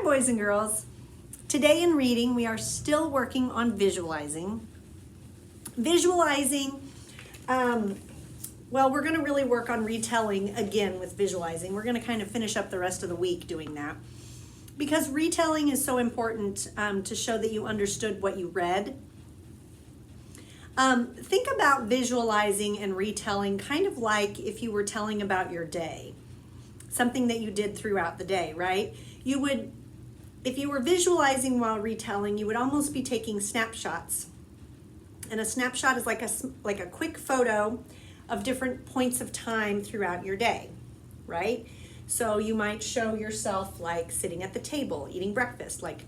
boys and girls. Today in reading, we are still working on visualizing. Visualizing, well, we're going to really work on retelling again with visualizing. We're going to kind of finish up the rest of the week doing that. Because retelling is so important to show that you understood what you read. Think about visualizing and retelling kind of like if you were telling about your day. Something that you did throughout the day, right? You would, if you were visualizing while retelling, you would almost be taking snapshots. And a snapshot is like a quick photo of different points of time throughout your day, right? So you might show yourself like sitting at the table, eating breakfast, like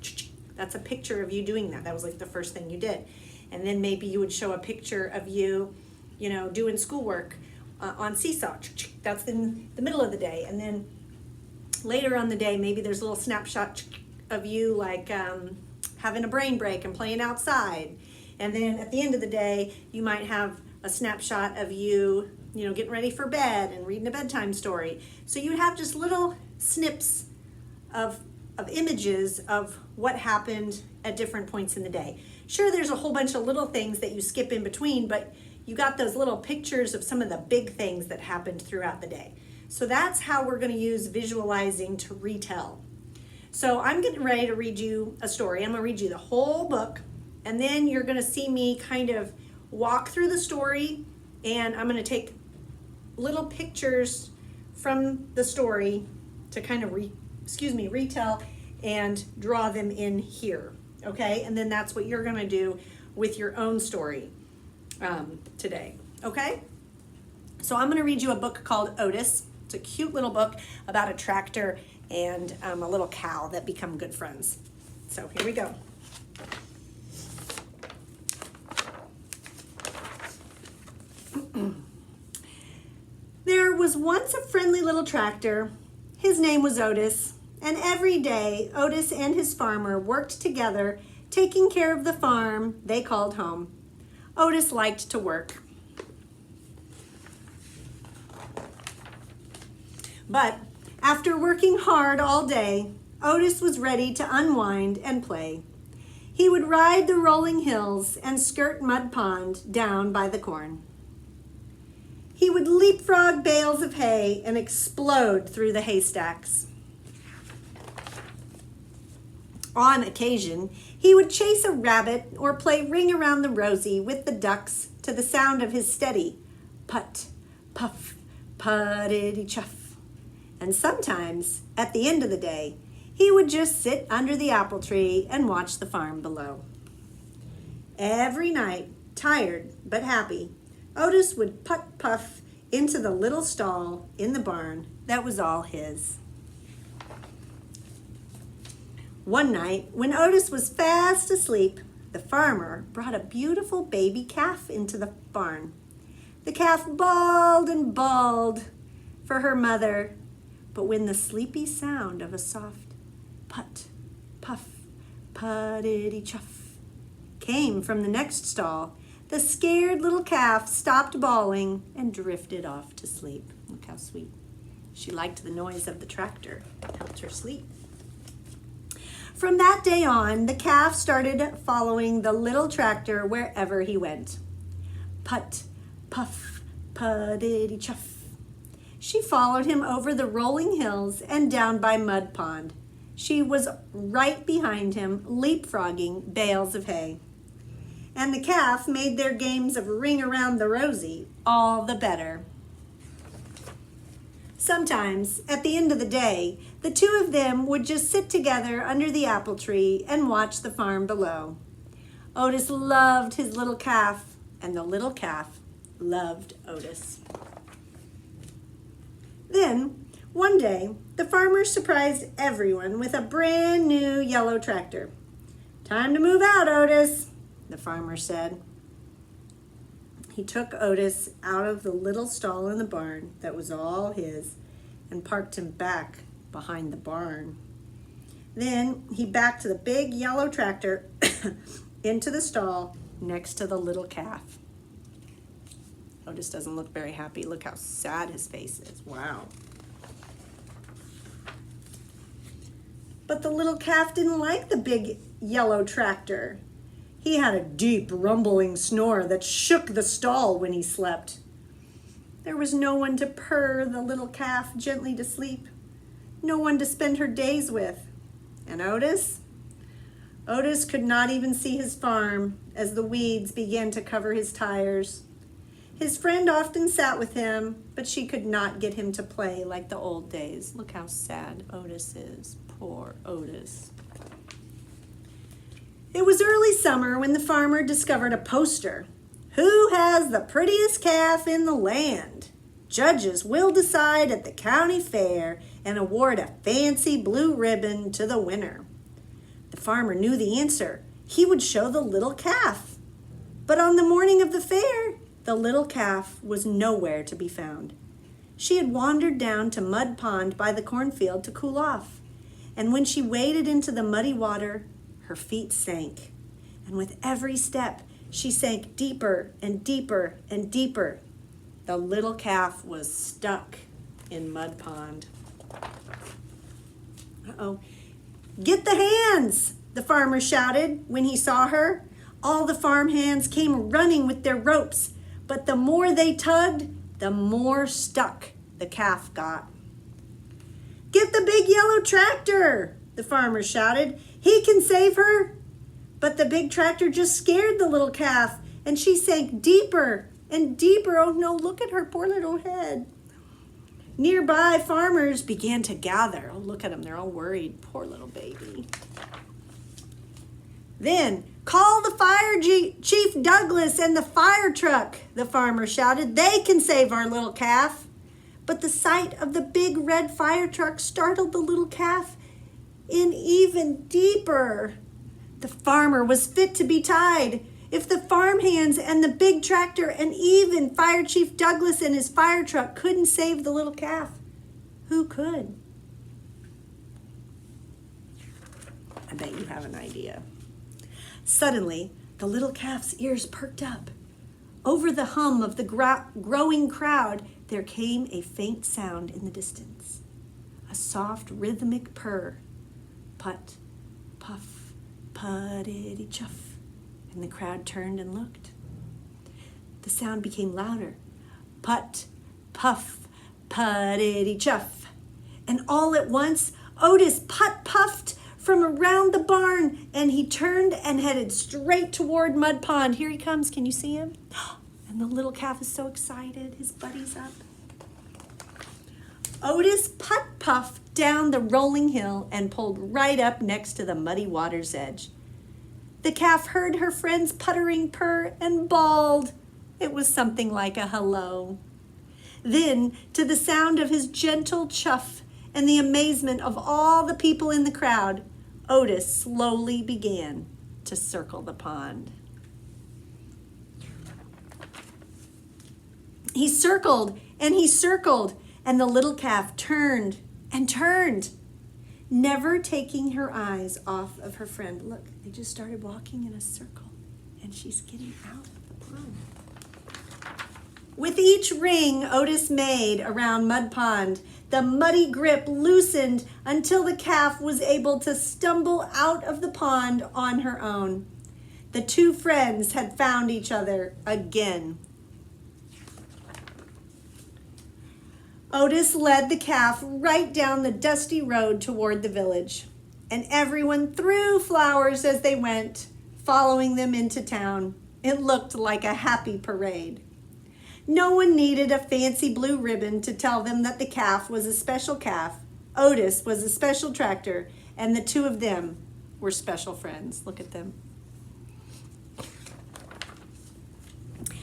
that's a picture of you doing that. That was like the first thing you did. And then maybe you would show a picture of you, doing schoolwork on Seesaw. That's in the middle of the day. And then later on the day, maybe there's a little snapshot of you like having a brain break and playing outside. And then at the end of the day, you might have a snapshot of you, getting ready for bed and reading a bedtime story. So you have just little snips of images of what happened at different points in the day. Sure, there's a whole bunch of little things that you skip in between, but you got those little pictures of some of the big things that happened throughout the day. So that's how we're going to use visualizing to retell. So I'm getting ready to read you a story. I'm going to read you the whole book, and then you're going to see me kind of walk through the story, and I'm going to take little pictures from the story to kind of retell and draw them in here, okay? And then that's what you're going to do with your own story today, okay? So I'm going to read you a book called Otis. It's a cute little book about a tractor and a little cow that become good friends. So here we go. There was once a friendly little tractor. His name was Otis, and every day Otis and his farmer worked together, taking care of the farm they called home. Otis liked to work. But after working hard all day, Otis was ready to unwind and play. He would ride the rolling hills and skirt Mud Pond down by the corn. He would leapfrog bales of hay and explode through the haystacks. On occasion, he would chase a rabbit or play Ring Around the Rosie with the ducks to the sound of his steady put, puff, puttity-chuff. And sometimes, at the end of the day, he would just sit under the apple tree and watch the farm below. Every night, tired but happy, Otis would puff into the little stall in the barn that was all his. One night, when Otis was fast asleep, the farmer brought a beautiful baby calf into the barn. The calf bawled and bawled for her mother, but when the sleepy sound of a soft put, puff, puttity-chuff came from the next stall, the scared little calf stopped bawling and drifted off to sleep. Look how sweet. She liked the noise of the tractor. It helped her sleep. From that day on, the calf started following the little tractor wherever he went. Put, puff, puttity-chuff. She followed him over the rolling hills and down by Mud Pond. She was right behind him, leapfrogging bales of hay. And the calf made their games of Ring Around the Rosie all the better. Sometimes, at the end of the day, the two of them would just sit together under the apple tree and watch the farm below. Otis loved his little calf, and the little calf loved Otis. Then, one day, the farmer surprised everyone with a brand new yellow tractor. "Time to move out, Otis," the farmer said. He took Otis out of the little stall in the barn that was all his and parked him back behind the barn. Then he backed the big yellow tractor into the stall next to the little calf. Otis doesn't look very happy. Look how sad his face is. Wow. But the little calf didn't like the big yellow tractor. He had a deep rumbling snore that shook the stall when he slept. There was no one to purr the little calf gently to sleep, no one to spend her days with. And Otis? Otis could not even see his farm as the weeds began to cover his tires. His friend often sat with him, but she could not get him to play like the old days. Look how sad Otis is. Poor Otis. It was early summer when the farmer discovered a poster. Who has the prettiest calf in the land? Judges will decide at the county fair and award a fancy blue ribbon to the winner. The farmer knew the answer. He would show the little calf. But on the morning of the fair, the little calf was nowhere to be found. She had wandered down to Mud Pond by the cornfield to cool off. And when she waded into the muddy water, her feet sank. And with every step, she sank deeper and deeper and deeper. The little calf was stuck in Mud Pond. Uh-oh. "Get the hands!" the farmer shouted when he saw her. All the farm hands came running with their ropes, but the more they tugged, the more stuck the calf got. "Get the big yellow tractor!" the farmer shouted. "He can save her." But the big tractor just scared the little calf, and she sank deeper and deeper. Oh no, look at her poor little head. Nearby farmers began to gather. Oh, look at them, they're all worried. Poor little baby. Then, "Call the fire Chief Douglas and the fire truck," the farmer shouted. "They can save our little calf." But the sight of the big red fire truck startled the little calf in even deeper. The farmer was fit to be tied. If the farm hands and the big tractor and even Fire Chief Douglas and his fire truck couldn't save the little calf, who could? I bet you have an idea. Suddenly, the little calf's ears perked up. Over the hum of the growing crowd, there came a faint sound in the distance. A soft, rhythmic purr. Put, puff, puddity chuff. And the crowd turned and looked. The sound became louder. Put, puff, puddity chuff. And all at once, Otis puffed from around the barn, and he turned and headed straight toward Mud Pond. Here he comes. Can you see him? And the little calf is so excited. His buddy's up. Otis puffed down the rolling hill and pulled right up next to the muddy water's edge. The calf heard her friend's puttering purr and bawled. It was something like a hello. Then, to the sound of his gentle chuff and the amazement of all the people in the crowd, Otis slowly began to circle the pond. He circled, and the little calf turned and turned, never taking her eyes off of her friend. Look, they just started walking in a circle, and she's getting out of the pond. With each ring Otis made around Mud Pond, the muddy grip loosened until the calf was able to stumble out of the pond on her own. The two friends had found each other again. Otis led the calf right down the dusty road toward the village, and everyone threw flowers as they went, following them into town. It looked like a happy parade. No one needed a fancy blue ribbon to tell them that the calf was a special calf, Otis was a special tractor, and the two of them were special friends. Look at them.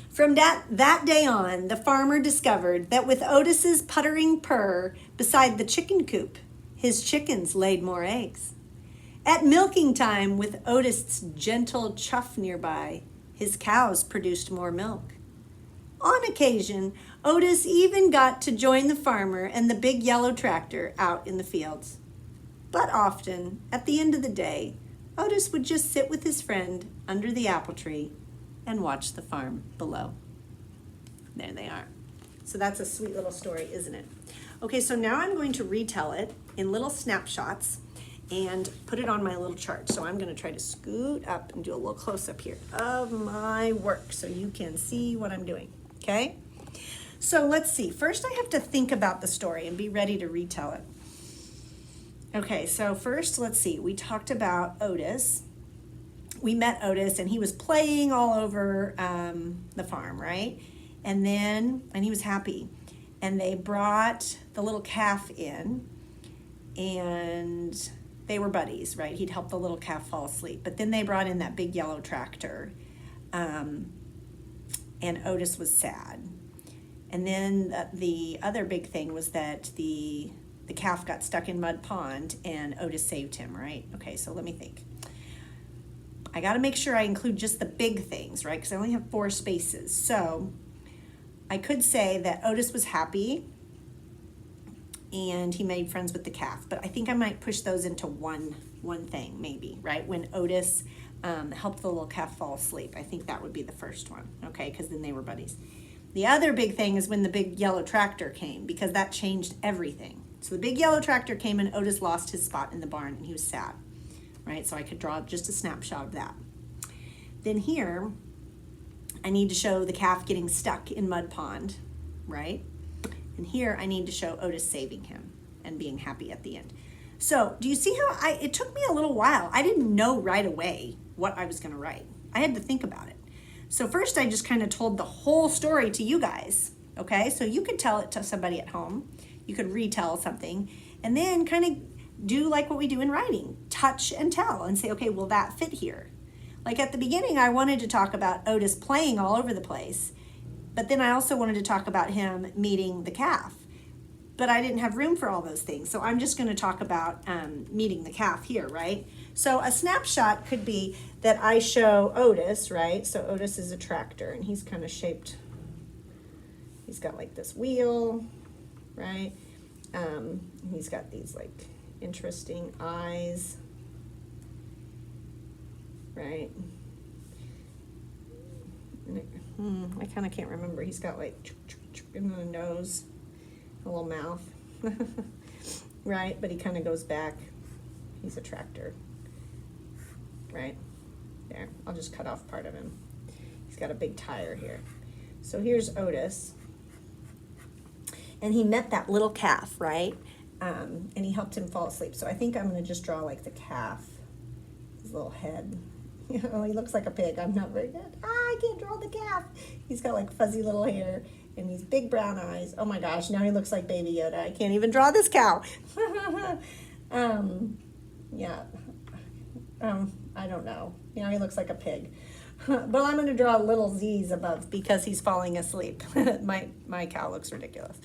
From that day on, the farmer discovered that with Otis's puttering purr beside the chicken coop, his chickens laid more eggs. At milking time, with Otis's gentle chuff nearby, his cows produced more milk. On occasion, Otis even got to join the farmer and the big yellow tractor out in the fields. But often, at the end of the day, Otis would just sit with his friend under the apple tree and watch the farm below. There they are. So that's a sweet little story, isn't it? Okay, so now I'm going to retell it in little snapshots, and put it on my little chart. So I'm going to try to scoot up and do a little close up here of my work so you can see what I'm doing, okay? So let's see. First I have to think about the story and be ready to retell it. Okay, so first let's see. We talked about Otis. We met Otis and he was playing all over the farm, right? And he was happy. And they brought the little calf in and they were buddies, right? He'd help the little calf fall asleep. But then they brought in that big yellow tractor, and Otis was sad. And then the other big thing was that the calf got stuck in Mud Pond, and Otis saved him, right? Okay, so let me think. I got to make sure I include just the big things, right? Because I only have 4 spaces. So I could say that Otis was happy, and he made friends with the calf, but I think I might push those into one thing maybe, right? When Otis helped the little calf fall asleep. I think that would be the first one, okay? Because then they were buddies. The other big thing is when the big yellow tractor came, because that changed everything. So the big yellow tractor came and Otis lost his spot in the barn and he was sad, right? So I could draw just a snapshot of that. Then here, I need to show the calf getting stuck in Mud Pond, right? And here I need to show Otis saving him and being happy at the end. So do you see how it took me a little while. I didn't know right away what I was going to write. I had to think about it. So first I just kind of told the whole story to you guys, okay? So you could tell it to somebody at home. You could retell something and then kind of do like what we do in writing, touch and tell and say, okay, will that fit here? Like at the beginning, I wanted to talk about Otis playing all over the place. But then I also wanted to talk about him meeting the calf. But I didn't have room for all those things. So I'm just going to talk about meeting the calf here, right? So a snapshot could be that I show Otis, right? So Otis is a tractor and he's kind of shaped, he's got like this wheel, right? He's got these like interesting eyes, right? I kind of can't remember. He's got like in the nose, a little mouth, right? But he kind of goes back. He's a tractor, right? There, I'll just cut off part of him. He's got a big tire here. So here's Otis. And he met that little calf, right? And he helped him fall asleep. So I think I'm going to just draw like the calf, his little head. You know, he looks like a pig. I'm not very good. I can't draw the calf. He's got like fuzzy little hair and these big brown eyes. Oh my gosh, now he looks like Baby Yoda. I can't even draw this cow. Yeah. I don't know. You know, he looks like a pig. But I'm going to draw little Z's above because he's falling asleep. My cow looks ridiculous.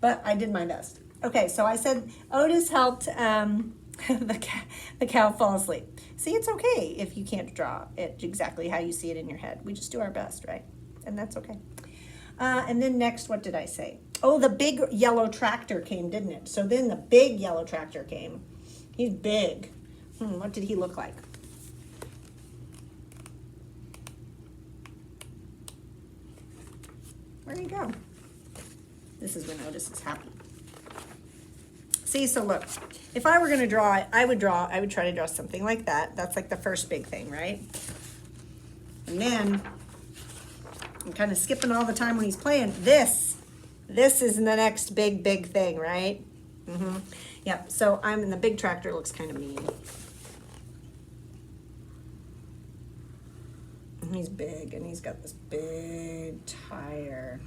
But I did my best. Okay, so I said Otis helped the cow fall asleep. See, it's okay if you can't draw it exactly how you see it in your head. We just do our best, right? And that's okay. And then next, what did I say? Oh, the big yellow tractor came, didn't it? So then the big yellow tractor came. He's big. What did he look like? Where'd he go? This is when Otis is happy. See, so look, if I were going to draw it, I would try to draw something like that. That's like the first big thing, right? And then I'm kind of skipping all the time when he's playing. This is the next big thing, right? Yep, so the big tractor looks kind of mean. And he's big, and he's got this big tire.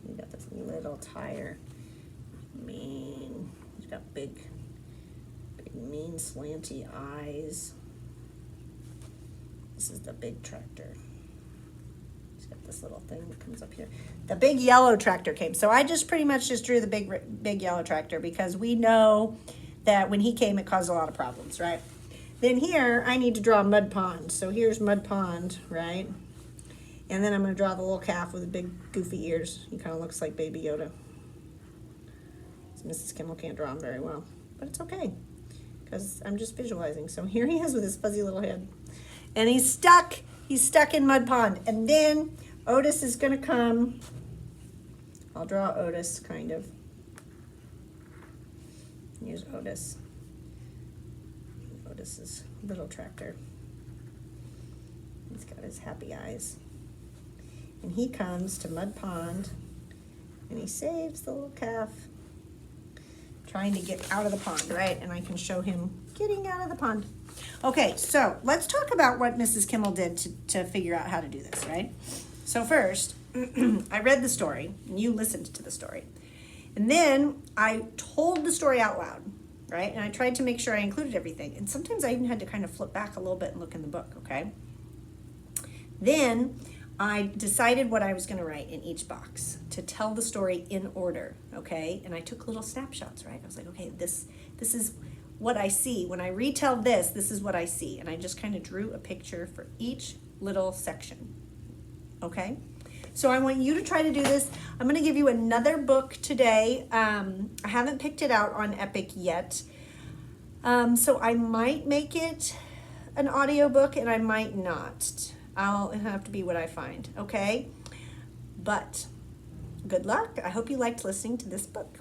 He's got this little tire. Mean. He's got big, mean, slanty eyes. This is the big tractor. He's got this little thing that comes up here. The big yellow tractor came. So I just pretty much just drew the big yellow tractor because we know that when he came, it caused a lot of problems, right? Then here, I need to draw Mud Pond. So here's Mud Pond, right? And then I'm going to draw the little calf with the big goofy ears. He kind of looks like Baby Yoda. Mrs. Kimmel can't draw him very well, but it's okay because I'm just visualizing. So here he is with his fuzzy little head, and he's stuck in Mud Pond. And then Otis is going to come. I'll draw Otis kind of. Here's Otis. Otis is little tractor. He's got his happy eyes. And he comes to Mud Pond and he saves the little calf, trying to get out of the pond, right? And I can show him getting out of the pond. Okay, so let's talk about what Mrs. Kimmel did to figure out how to do this, right? So first, I read the story, and you listened to the story. And then I told the story out loud, right? And I tried to make sure I included everything. And sometimes I even had to kind of flip back a little bit and look in the book, okay? Then I decided what I was going to write in each box to tell the story in order, okay? And I took little snapshots, right? I was like, okay, this is what I see. When I retell this is what I see. And I just kind of drew a picture for each little section, okay? So I want you to try to do this. I'm going to give you another book today. I haven't picked it out on Epic yet. So I might make it an audiobook and I might not. It'll have to be what I find, okay? But good luck. I hope you liked listening to this book.